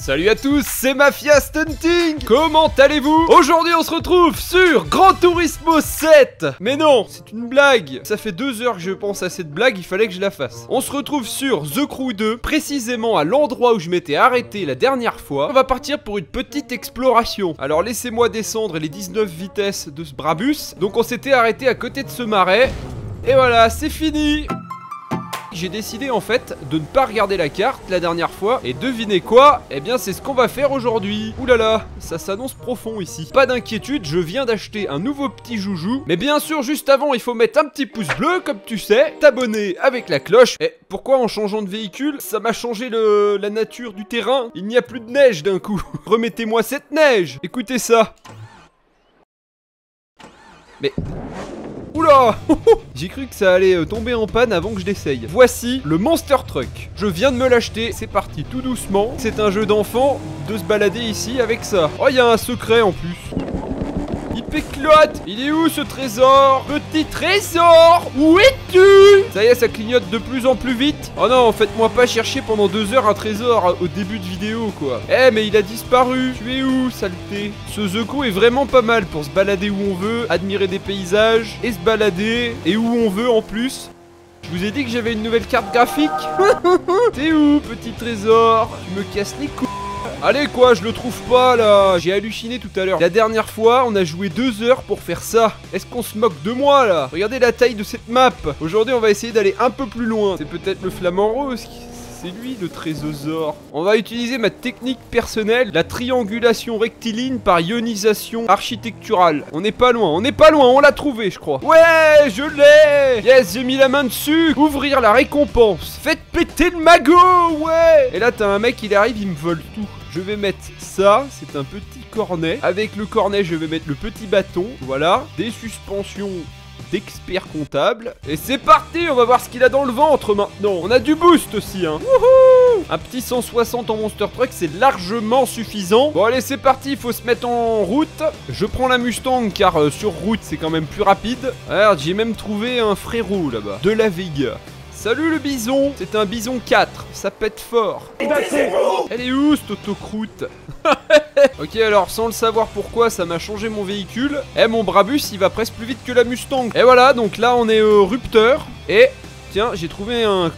Salut à tous, c'est Mafia Stunting. Comment allez-vous? Aujourd'hui on se retrouve sur Gran Turismo 7. Mais non, c'est une blague. Ça fait 2 heures que je pense à cette blague, il fallait que je la fasse. On se retrouve sur The Crew 2, précisément à l'endroit où je m'étais arrêté la dernière fois. On va partir pour une petite exploration. Alors laissez-moi descendre les 19 vitesses de ce Brabus. Donc on s'était arrêté à côté de ce marais. Et voilà, c'est fini. J'ai décidé en fait de ne pas regarder la carte la dernière fois. Et devinez quoi? Eh bien c'est ce qu'on va faire aujourd'hui. Ouh là là, ça s'annonce profond ici. Pas d'inquiétude, je viens d'acheter un nouveau petit joujou. Mais bien sûr juste avant il faut mettre un petit pouce bleu comme tu sais, t'abonner avec la cloche. Et pourquoi en changeant de véhicule ça m'a changé la nature du terrain? Il n'y a plus de neige d'un coup. Remettez-moi cette neige. Écoutez ça. Mais... Oula. J'ai cru que ça allait tomber en panne avant que je l'essaye. Voici le Monster Truck. Je viens de me l'acheter, c'est parti tout doucement. C'est un jeu d'enfant de se balader ici avec ça. Oh, il y a un secret en plus. Il péclote. Il est où ce trésor? Petit trésor, où es-tu? Ça y est, ça clignote de plus en plus vite. Oh non, faites-moi pas chercher pendant 2 heures un trésor au début de vidéo quoi. Eh mais il a disparu. Tu es où, saleté? Ce The Crew est vraiment pas mal pour se balader où on veut, admirer des paysages et se balader et où on veut en plus. Je vous ai dit que j'avais une nouvelle carte graphique. T'es où, petit trésor? Tu me casses les couilles. Allez quoi, je le trouve pas là. J'ai halluciné tout à l'heure. La dernière fois, on a joué 2 heures pour faire ça. Est-ce qu'on se moque de moi là? Regardez la taille de cette map. Aujourd'hui, on va essayer d'aller un peu plus loin. C'est peut-être le flamant rose qui... C'est lui le trésosaure. On va utiliser ma technique personnelle, la triangulation rectiligne par ionisation architecturale. On n'est pas loin, on l'a trouvé je crois. Ouais, je l'ai. Yes, j'ai mis la main dessus. Ouvrir la récompense. Faites péter le magot, ouais. Et là t'as un mec, il arrive, il me vole tout. Je vais mettre ça, c'est un petit cornet. Avec le cornet, je vais mettre le petit bâton. Voilà, des suspensions d'expert comptable. Et c'est parti, on va voir ce qu'il a dans le ventre maintenant. On a du boost aussi, hein. Wouhou! Un petit 160 en Monster Truck, c'est largement suffisant. Bon, allez, c'est parti, il faut se mettre en route. Je prends la Mustang, car sur route, c'est quand même plus rapide. Regarde, j'ai même trouvé un frérot, là-bas. De la Vega. Salut le bison. C'est un bison 4, ça pète fort. Elle est où cette autocroute? Ok, alors sans le savoir pourquoi ça m'a changé mon véhicule. Eh, mon Brabus il va presque plus vite que la Mustang. Et voilà, donc là on est au Rupteur. Et tiens, j'ai trouvé un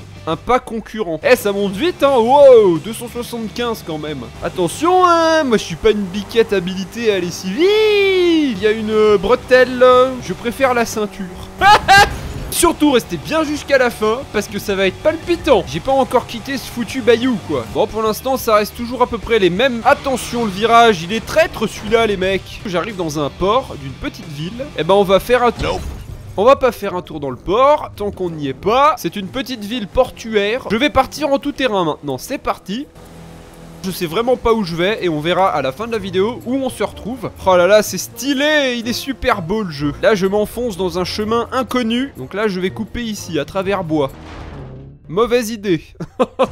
pas concurrent. Eh, ça monte vite hein. Wow, 275 quand même. Attention hein, moi je suis pas une biquette habilitée à aller si vite. Il y a une bretelle. Je préfère la ceinture. Surtout restez bien jusqu'à la fin parce que ça va être palpitant. J'ai pas encore quitté ce foutu bayou quoi. Bon, pour l'instant ça reste toujours à peu près les mêmes. Attention, le virage il est traître celui-là les mecs. J'arrive dans un port d'une petite ville. Et ben on va faire un tour. On va pas faire un tour dans le port tant qu'on n'y est pas. C'est une petite ville portuaire. Je vais partir en tout terrain maintenant, c'est parti. Je sais vraiment pas où je vais et on verra à la fin de la vidéo où on se retrouve. Oh là là, c'est stylé, il est super beau le jeu. Là, je m'enfonce dans un chemin inconnu. Donc là, je vais couper ici, à travers bois. Mauvaise idée.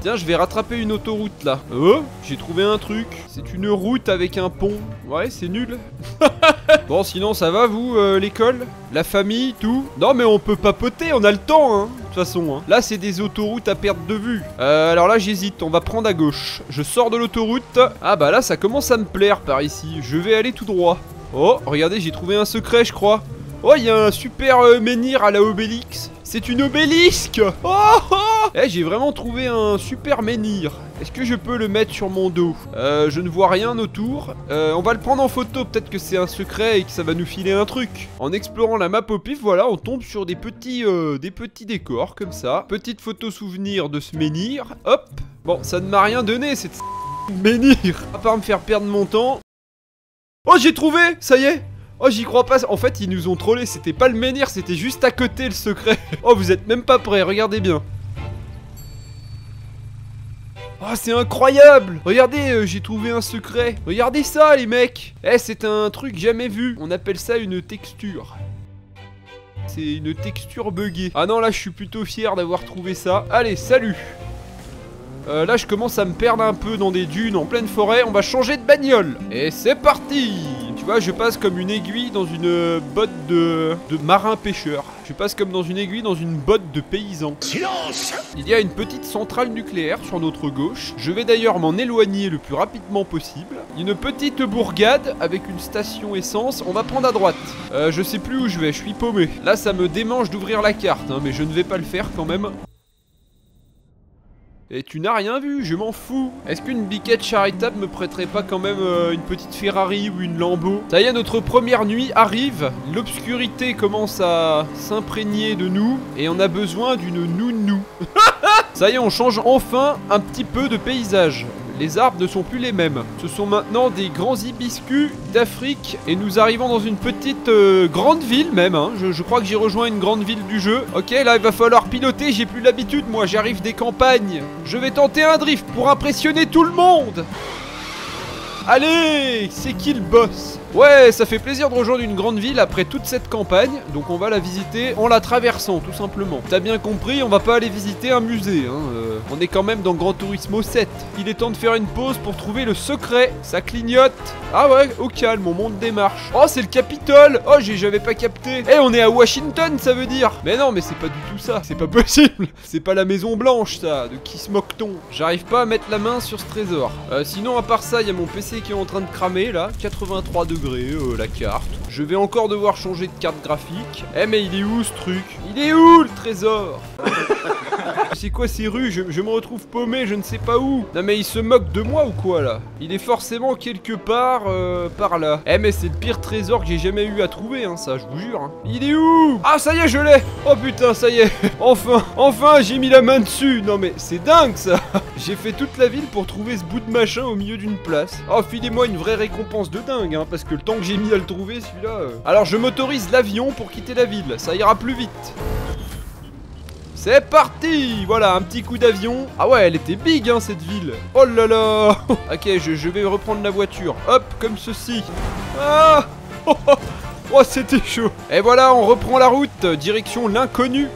Tiens, je vais rattraper une autoroute là. Oh, j'ai trouvé un truc. C'est une route avec un pont. Ouais, c'est nul. Bon, sinon ça va vous, l'école? La famille, tout? Non mais on peut papoter, on a le temps hein. De toute façon hein. Là c'est des autoroutes à perte de vue. Alors là j'hésite, on va prendre à gauche. Je sors de l'autoroute. Ah bah là ça commence à me plaire par ici. Je vais aller tout droit. Oh, regardez, j'ai trouvé un secret je crois. Oh, il y a un super menhir à la Obélix. C'est une obélisque. Oh, oh. Eh, j'ai vraiment trouvé un super menhir. Est-ce que je peux le mettre sur mon dos? Je ne vois rien autour. On va le prendre en photo. Peut-être que c'est un secret et que ça va nous filer un truc. En explorant la map au pif, voilà, on tombe sur des petits décors comme ça. Petite photo souvenir de ce menhir. Hop. Bon, ça ne m'a rien donné cette menhir. À part me faire perdre mon temps. Oh, j'ai trouvé. Ça y est. Oh, j'y crois pas. En fait, ils nous ont trollé. C'était pas le menhir, c'était juste à côté le secret. Oh, vous êtes même pas prêts. Regardez bien. Oh, c'est incroyable. Regardez, j'ai trouvé un secret. Regardez ça, les mecs. Eh, c'est un truc jamais vu. On appelle ça une texture. C'est une texture buggée. Ah non, là, je suis plutôt fier d'avoir trouvé ça. Allez, salut. Là, je commence à me perdre un peu dans des dunes en pleine forêt. On va changer de bagnole. Et c'est parti. Tu vois, je passe comme une aiguille dans une botte de marin pêcheur. Je passe comme dans une aiguille dans une botte de paysan. Silence! Il y a une petite centrale nucléaire sur notre gauche. Je vais d'ailleurs m'en éloigner le plus rapidement possible. Une petite bourgade avec une station essence. On va prendre à droite. Je sais plus où je vais, je suis paumé. Là, ça me démange d'ouvrir la carte, hein, mais je ne vais pas le faire quand même. Et tu n'as rien vu, je m'en fous. Est-ce qu'une biquette charitable me prêterait pas quand même une petite Ferrari ou une Lambo? Ça y est, notre première nuit arrive. L'obscurité commence à s'imprégner de nous. Et on a besoin d'une nounou. Ça y est, on change enfin un petit peu de paysage. Les arbres ne sont plus les mêmes. Ce sont maintenant des grands hibiscus d'Afrique. Et nous arrivons dans une petite grande ville même. Hein. Je crois que j'ai rejoint une grande ville du jeu. Ok, là il va falloir piloter. J'ai plus l'habitude, moi. J'arrive des campagnes. Je vais tenter un drift pour impressionner tout le monde. Allez, c'est qui le boss? Ouais, ça fait plaisir de rejoindre une grande ville après toute cette campagne. Donc on va la visiter en la traversant, tout simplement. T'as bien compris, on va pas aller visiter un musée, hein. On est quand même dans Gran Turismo 7. Il est temps de faire une pause pour trouver le secret. Ça clignote. Ah ouais, au calme, on monte des marches. Oh, c'est le Capitole. Oh, j'avais pas capté. Eh, on est à Washington, ça veut dire. Mais non, mais c'est pas du tout ça. C'est pas possible. C'est pas la Maison Blanche, ça. De qui se moque-t-on? J'arrive pas à mettre la main sur ce trésor. Sinon, à part ça, il y a mon PC qui est en train de cramer, là. 83 degrés, la carte. Je vais encore devoir changer de carte graphique. Eh, mais il est où, ce truc? Il est où, le trésor? C'est quoi ces rues? Je me retrouve paumé, je ne sais pas où. Non mais il se moque de moi ou quoi là? Il est forcément quelque part par là. Eh mais c'est le pire trésor que j'ai jamais eu à trouver, hein, ça, je vous jure. Hein. Il est où? Ah ça y est, je l'ai. Oh putain, ça y est. Enfin, j'ai mis la main dessus. Non mais c'est dingue ça. J'ai fait toute la ville pour trouver ce bout de machin au milieu d'une place. Oh, filez-moi une vraie récompense de dingue, hein, parce que le temps que j'ai mis à le trouver, celui-là... Alors je m'autorise l'avion pour quitter la ville, ça ira plus vite. C'est parti! Voilà, un petit coup d'avion. Ah ouais, elle était big, hein, cette ville. Oh là là. Ok, je vais reprendre la voiture. Hop, comme ceci. Ah. Oh, c'était chaud. Et voilà, on reprend la route, direction l'inconnu.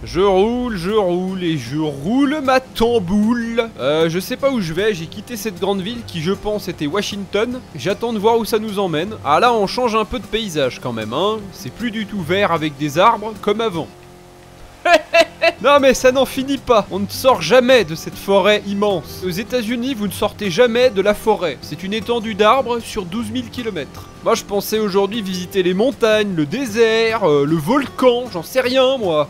Je roule et je roule ma tamboule. Je sais pas où je vais, j'ai quitté cette grande ville qui je pense était Washington. J'attends de voir où ça nous emmène. Ah là, on change un peu de paysage quand même, hein. C'est plus du tout vert avec des arbres comme avant. Non mais ça n'en finit pas. On ne sort jamais de cette forêt immense. Aux États-Unis, vous ne sortez jamais de la forêt. C'est une étendue d'arbres sur 12 000 km. Moi, je pensais aujourd'hui visiter les montagnes, le désert, le volcan, j'en sais rien, moi.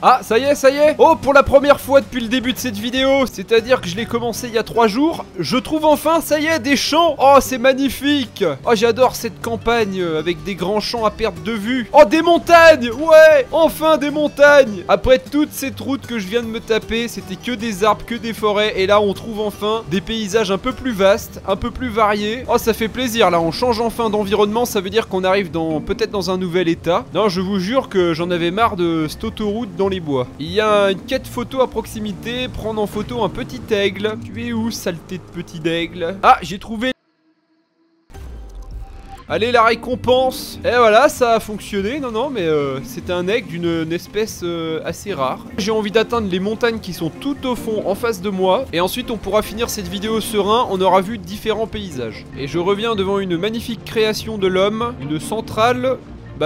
Ah, ça y est. Oh, pour la première fois depuis le début de cette vidéo, c'est-à-dire que je l'ai commencé il y a 3 jours, je trouve enfin, ça y est, des champs. Oh, c'est magnifique. Oh, j'adore cette campagne avec des grands champs à perte de vue. Oh, des montagnes. Ouais, enfin des montagnes. Après toute cette route que je viens de me taper, c'était que des arbres, que des forêts. Et là, on trouve enfin des paysages un peu plus vastes, un peu plus variés. Oh, ça fait plaisir, là, on change enfin d'environnement. Ça veut dire qu'on arrive peut-être dans un nouvel état. Non, je vous jure que j'en avais marre de cette autoroute dans les bois. Il y a une quête photo à proximité, prendre en photo un petit aigle. Tu es où, saleté de petit aigle? Ah, j'ai trouvé. Allez, la récompense. Et voilà, ça a fonctionné. Non, mais c'est un aigle d'une espèce assez rare. J'ai envie d'atteindre les montagnes qui sont tout au fond en face de moi. Et ensuite, on pourra finir cette vidéo serein. On aura vu différents paysages. Et je reviens devant une magnifique création de l'homme. Une centrale...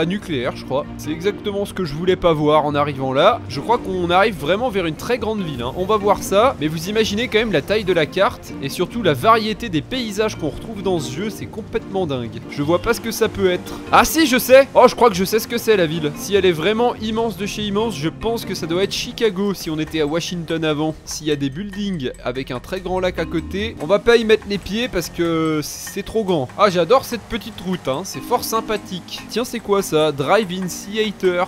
nucléaire, je crois. C'est exactement ce que je voulais pas voir en arrivant là. Je crois qu'on arrive vraiment vers une très grande ville, hein. On va voir ça, mais vous imaginez quand même la taille de la carte et surtout la variété des paysages qu'on retrouve dans ce jeu, c'est complètement dingue. Je vois pas ce que ça peut être. Ah si, je sais. Oh, je crois que je sais ce que c'est la ville. Si elle est vraiment immense de chez immense, je pense que ça doit être Chicago si on était à Washington avant. S'il y a des buildings avec un très grand lac à côté, on va pas y mettre les pieds parce que c'est trop grand. Ah, j'adore cette petite route, hein. C'est fort sympathique. Tiens, c'est quoi ça? Drive-in Theater.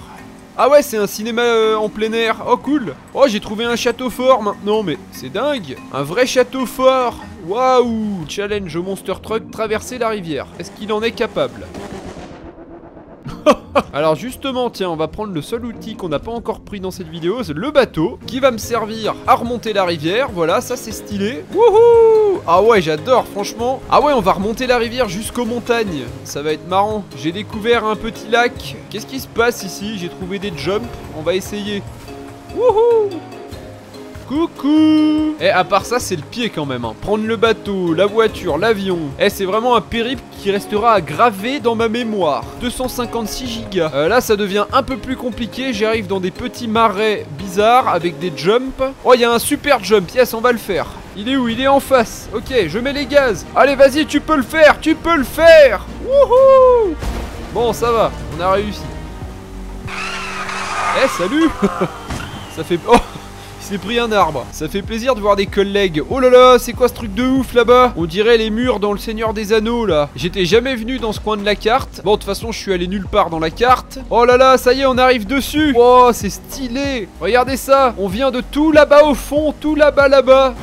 Ah ouais, c'est un cinéma en plein air. Oh cool. Oh, j'ai trouvé un château fort maintenant, mais c'est dingue. Un vrai château fort. Waouh. Challenge au Monster Truck, traverser la rivière. Est-ce qu'il en est capable? Alors justement, tiens, on va prendre le seul outil qu'on n'a pas encore pris dans cette vidéo, c'est le bateau, qui va me servir à remonter la rivière. Voilà, ça c'est stylé. Wouhou. Ah ouais, j'adore, franchement. Ah ouais, on va remonter la rivière jusqu'aux montagnes. Ça va être marrant. J'ai découvert un petit lac. Qu'est-ce qui se passe ici? J'ai trouvé des jumps. On va essayer. Wouhou. Coucou. Et à part ça, c'est le pied quand même, hein. Prendre le bateau, la voiture, l'avion. C'est vraiment un périple qui restera gravé dans ma mémoire. 256 gigas. Là, ça devient un peu plus compliqué. J'arrive dans des petits marais bizarres avec des jumps. Oh, il y a un super jump. Yes, on va le faire. Il est où? Il est en face. Ok, je mets les gaz. Allez, vas-y, tu peux le faire. Tu peux le faire. Wouhou. Bon, ça va. On a réussi. Salut. Ça fait... Oh, il s'est pris un arbre. Ça fait plaisir de voir des collègues. Oh là là, c'est quoi ce truc de ouf là-bas? On dirait les murs dans le Seigneur des Anneaux là. J'étais jamais venu dans ce coin de la carte. Bon, de toute façon, je suis allé nulle part dans la carte. Oh là là, ça y est, on arrive dessus. Oh, c'est stylé. Regardez ça. On vient de tout là-bas au fond, tout là-bas.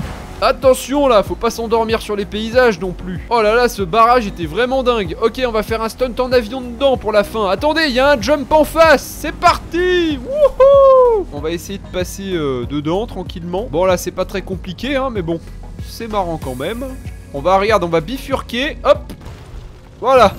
Attention là, faut pas s'endormir sur les paysages non plus. Oh là là, ce barrage était vraiment dingue. Ok, on va faire un stunt en avion dedans pour la fin. Attendez, il y a un jump en face. C'est parti. Wouhou. On va essayer de passer dedans tranquillement. Bon là, c'est pas très compliqué, hein, mais bon, c'est marrant quand même. On va, regarde, on va bifurquer. Hop. Voilà.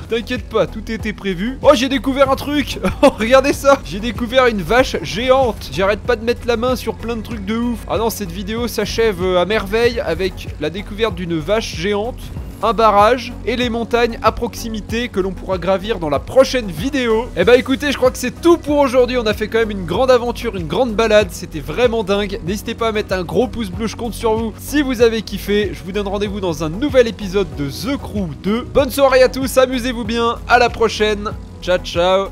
T'inquiète pas, tout était prévu. Oh, j'ai découvert un truc. Oh, regardez ça. J'ai découvert une vache géante. J'arrête pas de mettre la main sur plein de trucs de ouf. Ah non, cette vidéo s'achève à merveille avec la découverte d'une vache géante, un barrage et les montagnes à proximité que l'on pourra gravir dans la prochaine vidéo. Et bah écoutez, je crois que c'est tout pour aujourd'hui. On a fait quand même une grande aventure, une grande balade. C'était vraiment dingue. N'hésitez pas à mettre un gros pouce bleu, je compte sur vous. Si vous avez kiffé, je vous donne rendez-vous dans un nouvel épisode de The Crew 2. Bonne soirée à tous, amusez-vous bien. À la prochaine. Ciao, ciao.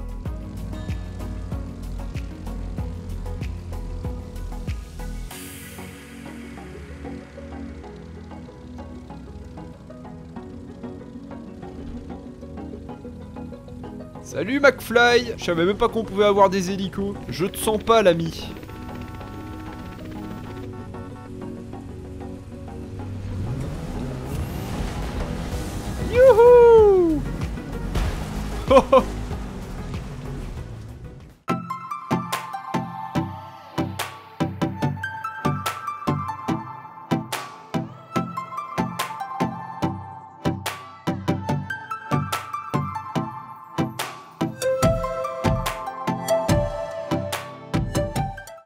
Salut McFly. Je savais même pas qu'on pouvait avoir des hélicos. Je te sens pas, l'ami. Youhou. Oh, oh.